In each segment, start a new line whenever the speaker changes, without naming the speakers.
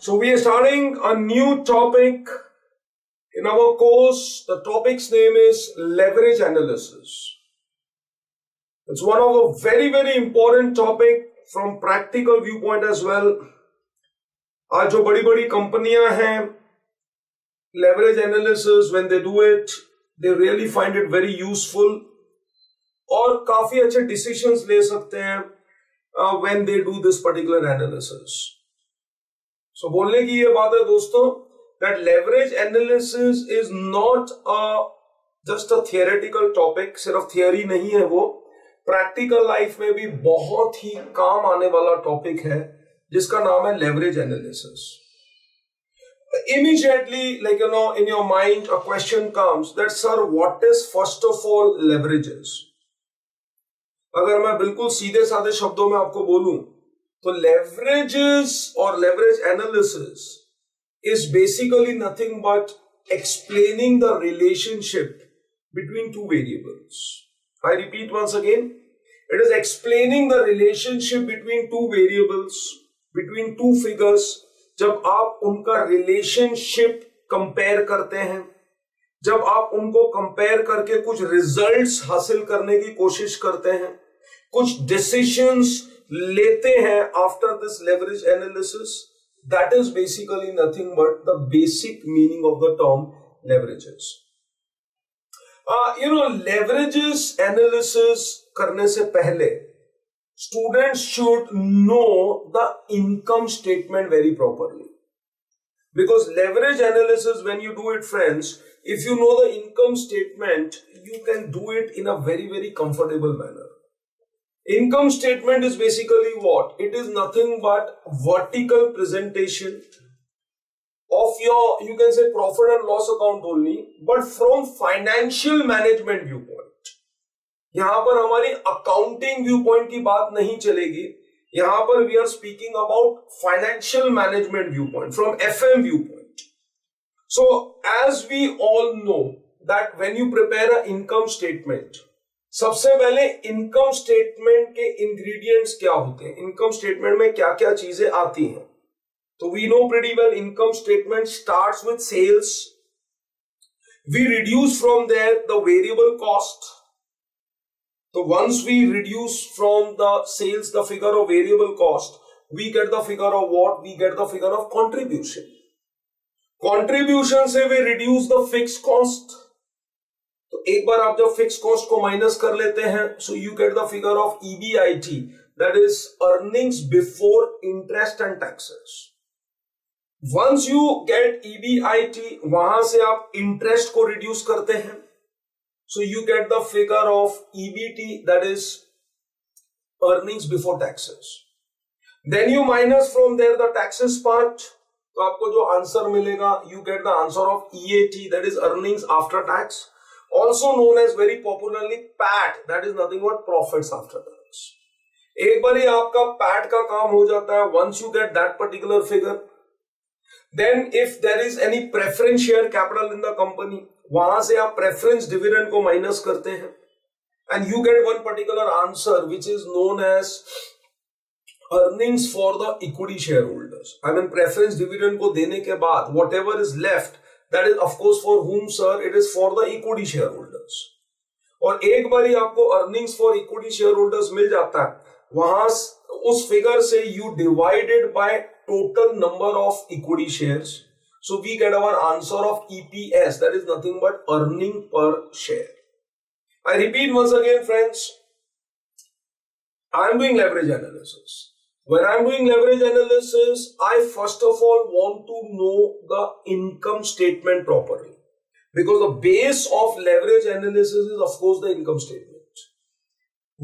So we are starting a new topic in our course. The topic's name is leverage analysis. It's one of a very important topic from practical viewpoint as well. आज जो बड़ी बड़ी कंपनियां हैं, leverage analysis when they do it, they really find it very useful और काफी अच्छे decisions ले सकते हैं when they do this particular analysis. So बोलने की ये बात है दोस्तों that leverage analysis is not just a theoretical topic. सिर्फ theory नहीं है वो, practical life में भी बहुत ही काम आने वाला topic है जिसका नाम है leverage analysis. Immediately, in your mind a question comes that sir, what is first of all leverages? अगर मैं बिल्कुल सीधे साधे शब्दों में आपको बोलूं तो leverages or leverage analysis is basically nothing but explaining the relationship between two variables. I repeat once again, it is explaining the relationship between two variables, between two figures. जब आप उनका relationship compare करते हैं, जब आप उनको compare करके कुछ रिजल्ट्स हासिल करने की कोशिश करते हैं, कुछ डिसीजंस लेते हैं after this leverage analysis, that is basically nothing but the basic meaning of the term leverages. Leverages analysis करने से पहले students should know the income statement very properly. Because leverage analysis, when you do it, friends, if you know the income statement, you can do it in a very comfortable manner. Income statement is basically what? It is nothing but vertical presentation of your, you can say, profit and loss account only, but from financial management viewpoint. यहाँ पर हमारी accounting viewpoint की बात नहीं चलेगी. यहाँ पर we are speaking about financial management viewpoint, from FM viewpoint. So as we all know that when you prepare an income statement, सबसे पहले income statement के ingredients क्या होते हैं, income statement में क्या क्या चीजें आती हैं. तो we know pretty well income statement starts with sales. We reduce from there the variable cost. So once we reduce from the sales the figure of variable cost, we get the figure of what? We get the figure of contribution. Contribution से we reduce the fixed cost. तो एक बार आप जब fixed cost को minus कर लेते हैं, so you get the figure of EBIT, that is earnings before interest and taxes. Once you get EBIT, वहां से आप interest को reduce करते हैं. So you get the figure of EBT, that is earnings before taxes. Then you minus from there the taxes part. तो आपको जो answer मिलेगा, you get the answer of EAT, that is earnings after tax, also known as very popularly PAT, that is nothing but profits after tax. एक बार ही आपका PAT का काम हो जाता है. Once you get that particular figure, then if there is any preference share capital in the company, वहां से आप प्रेफरेंस डिविडेंड को माइनस करते हैं and you get one particular answer which is known as earnings for the equity share holders. I mean preference dividend को देने के बाद whatever is left, that is of course for whom sir, it is for the equity share holders. और एक बार ही आपको earnings for equity share holders मिल जाता है, वहां उस फिगर से you divided by total number of equity shares. So we get our answer of EPS, that is nothing but earning per share. I repeat once again, friends, I am doing leverage analysis. When I am doing leverage analysis, I first of all want to know the income statement properly. Because the base of leverage analysis is of course the income statement.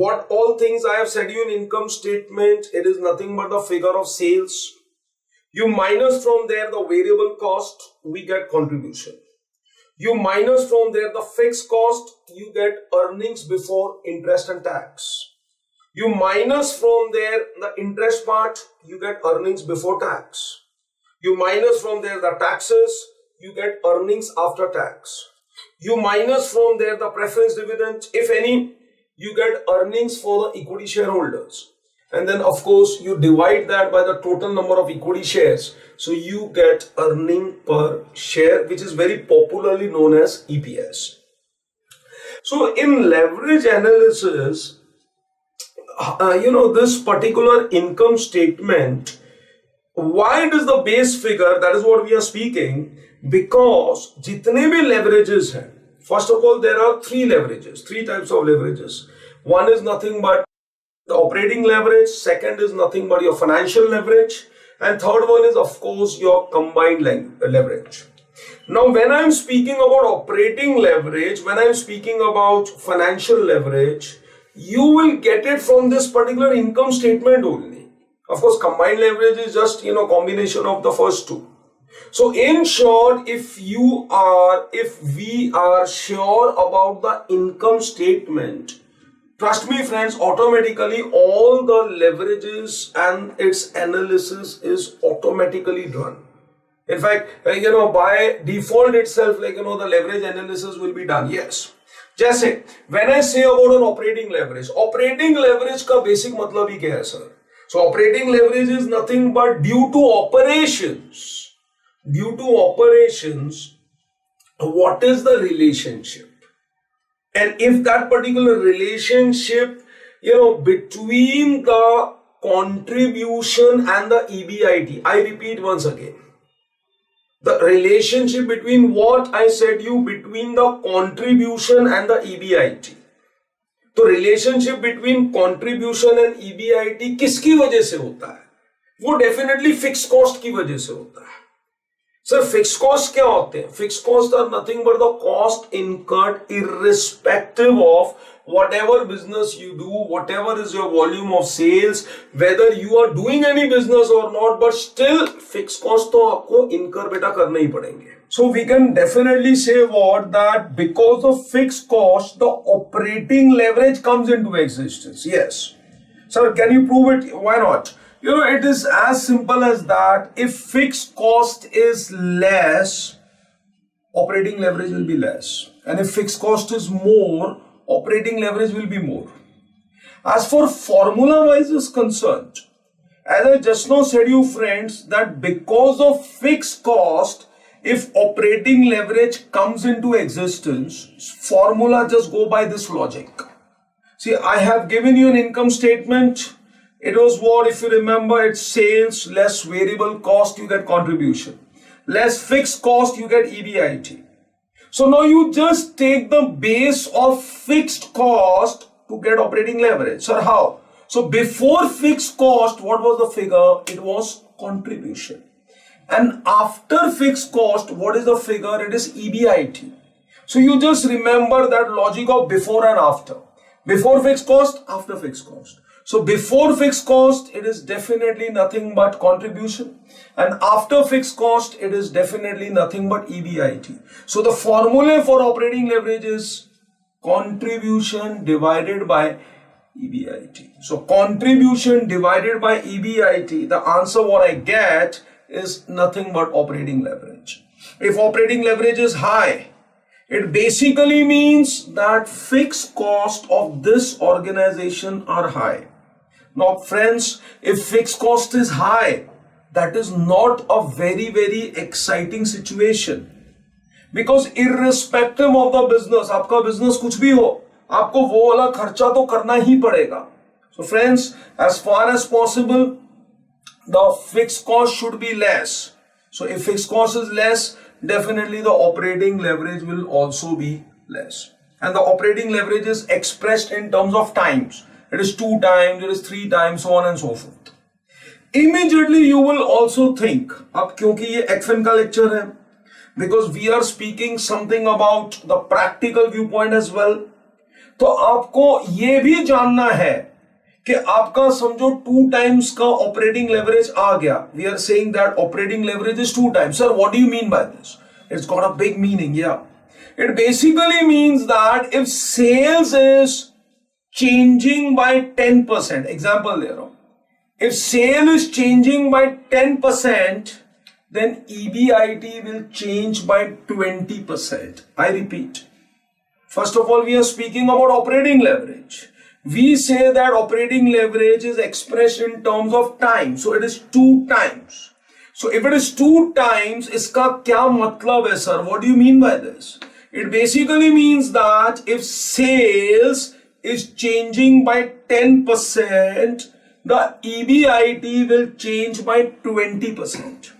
What all things I have said you in income statement, it is nothing but the figure of sales. You minus from there the variable cost, we get contribution. You minus from there the fixed cost, you get earnings before interest and tax. You minus from there the interest part, you get earnings before tax. You minus from there the taxes, you get earnings after tax. You minus from there the preference dividend, if any, you get earnings for the equity shareholders. And then of course you divide that by the total number of equity shares. So you get earning per share, which is very popularly known as EPS. So in leverage analysis, this particular income statement, why it is the base figure, that is what we are speaking, because jitne bhi leverages hai, first of all, there are three types of leverages. One is nothing but the operating leverage, second is nothing but your financial leverage, and third one is of course your combined leverage. Now when I am speaking about operating leverage, when I am speaking about financial leverage, you will get it from this particular income statement only. Of course, combined leverage is just combination of the first two. So in short, if we are sure about the income statement, trust me friends, automatically all the leverages and its analysis is automatically done. In fact, by default itself, the leverage analysis will be done. Yes. जैसे when I say about an operating leverage का basic मतलब ही क्या है sir? So operating leverage is nothing but due to operations, what is the relationship? And if that particular relationship, between the contribution and the EBIT, I repeat once again, the relationship between what I said between the contribution and the EBIT. तो relationship between contribution and EBIT किसकी वजह से होता है? वो definitely fixed cost की वजह से होता है. Sir, fixed cost क्या होते हैं? Fixed costs are nothing but the cost incurred irrespective of whatever business you do, whatever is your volume of sales, whether you are doing any business or not, but still fixed cost तो आपको incur बेटा करने ही पड़ेंगे. So we can definitely say that because of fixed cost, the operating leverage comes into existence. Yes. Sir, can you prove it? Why not? It is as simple as that. If fixed cost is less, operating leverage will be less. And if fixed cost is more, operating leverage will be more. As for formula wise is concerned, as I just now said you friends, that because of fixed cost, if operating leverage comes into existence, formula just go by this logic. See, I have given you an income statement. It was what, if you remember, it's sales less variable cost, you get contribution. Less fixed cost, you get EBIT. So now you just take the base of fixed cost to get operating leverage. Sir, how? So before fixed cost, what was the figure? It was contribution. And after fixed cost, what is the figure? It is EBIT. So you just remember that logic of before and after. Before fixed cost, after fixed cost. So before fixed cost, it is definitely nothing but contribution. And after fixed cost, it is definitely nothing but EBIT. So the formula for operating leverage is contribution divided by EBIT. So contribution divided by EBIT, the answer what I get is nothing but operating leverage. If operating leverage is high, it basically means that fixed cost of this organization are high. Now friends, if fixed cost is high, that is not a very, very exciting situation. Because irrespective of the business, आपका business कुछ भी हो, आपको वो वाला खर्चा तो करना ही पड़ेगा. So friends, as far as possible, the fixed cost should be less. So if fixed cost is less, definitely the operating leverage will also be less. And the operating leverage is expressed in terms of times. It is 2 times, it is 3 times, so on and so forth. Immediately you will also think, अब क्योंकि ये XFIN का lecture है, because we are speaking something about the practical viewpoint as well, तो आपको ये भी जानना है कि आपका समझो 2 times का operating leverage आ गया. We are saying that operating leverage is 2 times. Sir, what do you mean by this? It's got a big meaning, yeah. It basically means that if sales is changing by 10%, example there, if sale is changing by 10%, then EBIT will change by 20%. I repeat. First of all, we are speaking about operating leverage. we say that operating leverage is expressed in terms of time. So it is 2 times. So if it is 2 times, iska kya matlab hai, sir? What do you mean by this? It basically means that if sales is changing by 10%, the EBIT will change by 20%.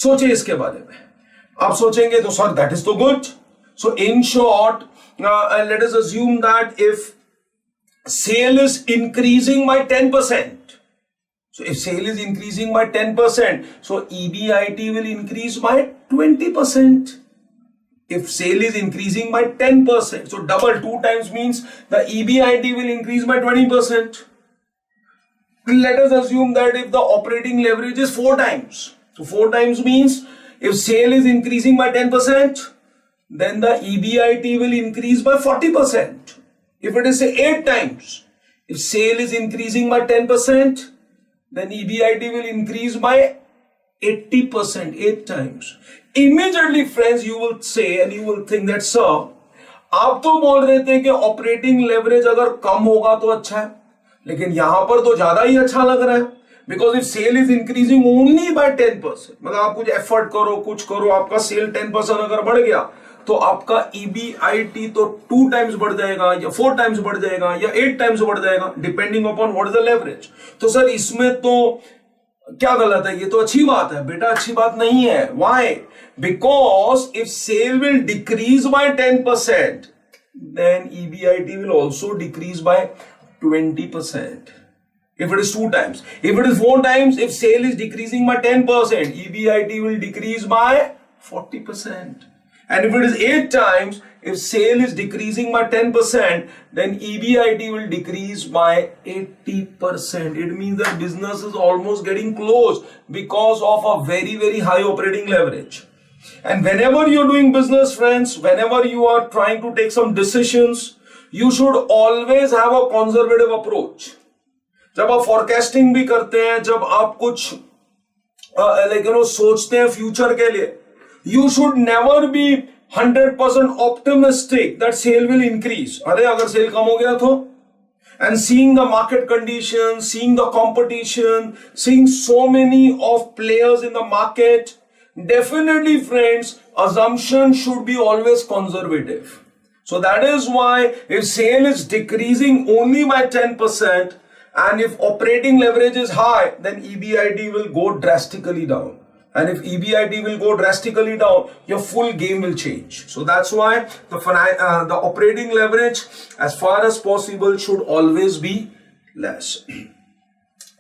सोचे इसके बारे में. आप सोचेंगे तो sir, that is so good. So in short, let us assume that if sale is increasing by 10%, so if sale is increasing by 10%, so EBIT will increase by 20%. If sale is increasing by 10%, so double 2 times means the EBIT will increase by 20%. Let us assume that if the operating leverage is 4 times, so 4 times means if sale is increasing by 10%, then the EBIT will increase by 40%. If it is say 8 times, if sale is increasing by 10%, then EBIT will increase by 80%, 8 times. Immediately, friends, you will say and you will think that, sir, आप तो बोल रहे थे कि operating leverage अगर कम होगा तो अच्छा है, लेकिन यहां पर तो ज्यादा ही अच्छा लग रहा है. Because if sale is increasing only by 10%, मतलब आप कुछ एफर्ट करो, कुछ करो, आपका सेल 10% अगर बढ़ गया तो आपका EBIT तो 2 टाइम्स बढ़ जाएगा या 4 टाइम्स बढ़ जाएगा या 8 टाइम्स बढ़ जाएगा, depending upon what is the leverage. तो सर इसमें तो क्या गलत है? ये तो अच्छी बात है. बेटा अच्छी बात नहीं है. Why? Because if sale will decrease by 10%, then EBIT will also decrease by 20%. If it is 2 times. If it is 4 times, if sale is decreasing by 10%, EBIT will decrease by 40%. And if it is 8 times, if sale is decreasing by 10%, then EBIT will decrease by 80%. It means that business is almost getting close because of a very, very high operating leverage. And whenever you're doing business, friends, whenever you are trying to take some decisions, you should always have a conservative approach. जब आप forecasting भी करते हैं, जब आप कुछ सोचते हैं फ्यूचर के लिए, you should never be 100% optimistic that sale will increase. अरे अगर सेल कम हो गया तो? And seeing the market conditions, seeing the competition, seeing so many of players in the market, definitely, friends, assumption should be always conservative. So that is why if sale is decreasing only by 10% and if operating leverage is high, then EBIT will go drastically down. And if EBIT will go drastically down, your full game will change. So that's why the operating leverage, as far as possible, should always be less.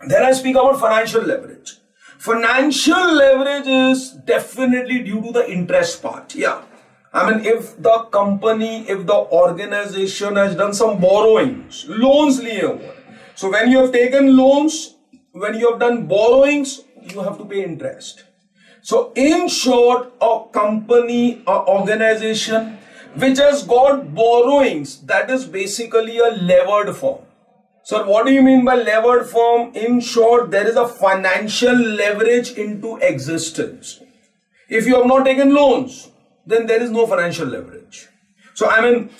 Then I speak about financial leverage. Financial leverage is definitely due to the interest part. Yeah. I mean, if the company, if the organization has done some borrowings, loans liye hue. So when you have taken loans, when you have done borrowings, you have to pay interest. So in short, a company, a organization which has got borrowings, that is basically a levered form. Sir, what do you mean by levered form? In short, there is a financial leverage into existence. If you have not taken loans, then there is no financial leverage. So I mean,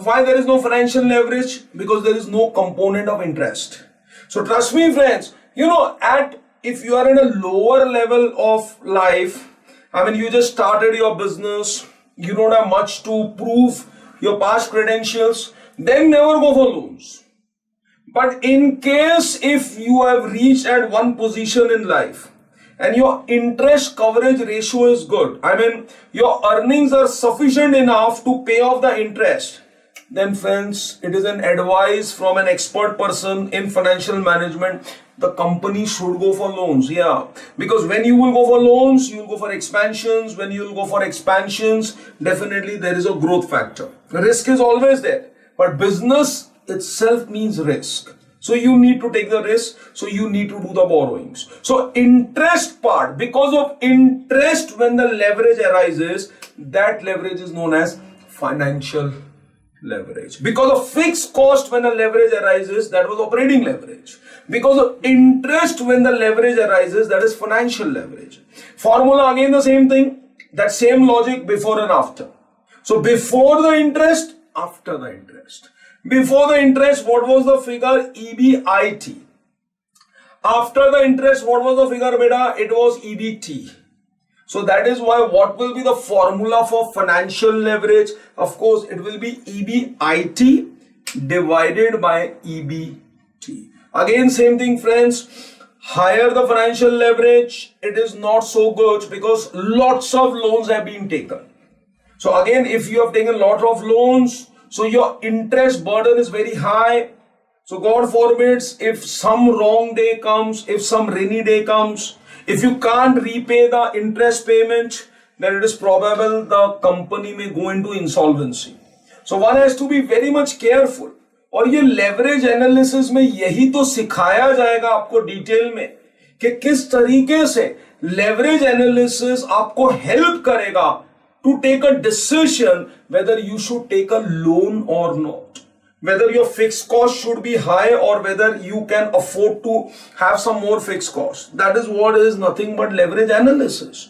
why there is no financial leverage? Because there is no component of interest. So trust me, friends, if you are in a lower level of life, I mean, you just started your business, you don't have much to prove your past credentials, then never go for loans. But in case if you have reached at one position in life and your interest coverage ratio is good, I mean, your earnings are sufficient enough to pay off the interest, then friends, it is an advice from an expert person in financial management. The company should go for loans. Yeah. Because when you will go for loans, you will go for expansions. When you will go for expansions, definitely there is a growth factor. The risk is always there. But business itself means risk. So you need to take the risk. So you need to do the borrowings. So interest part, because of interest when the leverage arises, that leverage is known as financial leverage. Because of fixed cost when the leverage arises, that was operating leverage. Because of interest when the leverage arises, that is financial leverage. Formula again the same thing, that same logic before and after. So before the interest, after the interest. Before the interest, what was the figure? EBIT. After the interest, what was the figure, beta? It was EBT. So that is why what will be the formula for financial leverage? Of course, it will be EBIT divided by EBT. Again, same thing, friends. Higher the financial leverage, it is not so good because lots of loans have been taken. So again, if you have taken a lot of loans, so your interest burden is very high. So God forbids, if some wrong day comes, if some rainy day comes, if you can't repay the interest payment, then it is probable the company may go into insolvency. So one has to be very much careful. और ये leverage analysis में यही तो सिखाया जाएगा आपको detail में कि किस तरीके से लेवरेज एनालिसिस आपको हेल्प करेगा to take a decision whether you should take a loan और not, whether your fixed cost should be high or whether you can afford to have some more fixed costs. That is what is nothing but leverage analysis.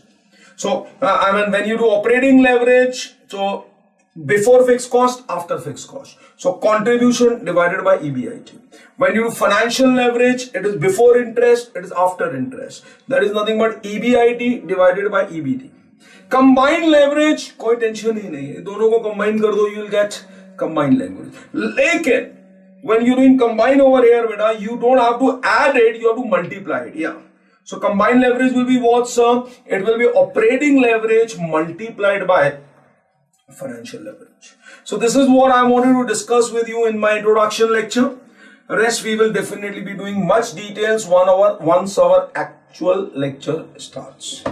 So, I mean, when you do operating leverage, so before fixed cost, after fixed cost. So, contribution divided by EBIT. When you do financial leverage, it is before interest, it is after interest. That is nothing but EBIT divided by EBT. Combined leverage, कोई tension ही नहीं है, दोनों को combine कर दो, you will get combined leverage. लेकिन when you doing combine over here, beta, you don't have to add it, you have to multiply it. Yeah. So combined leverage will be what, sir? It will be operating leverage multiplied by financial leverage. So this is what I wanted to discuss with you in my introduction lecture. Rest we will definitely be doing much details once our actual lecture starts.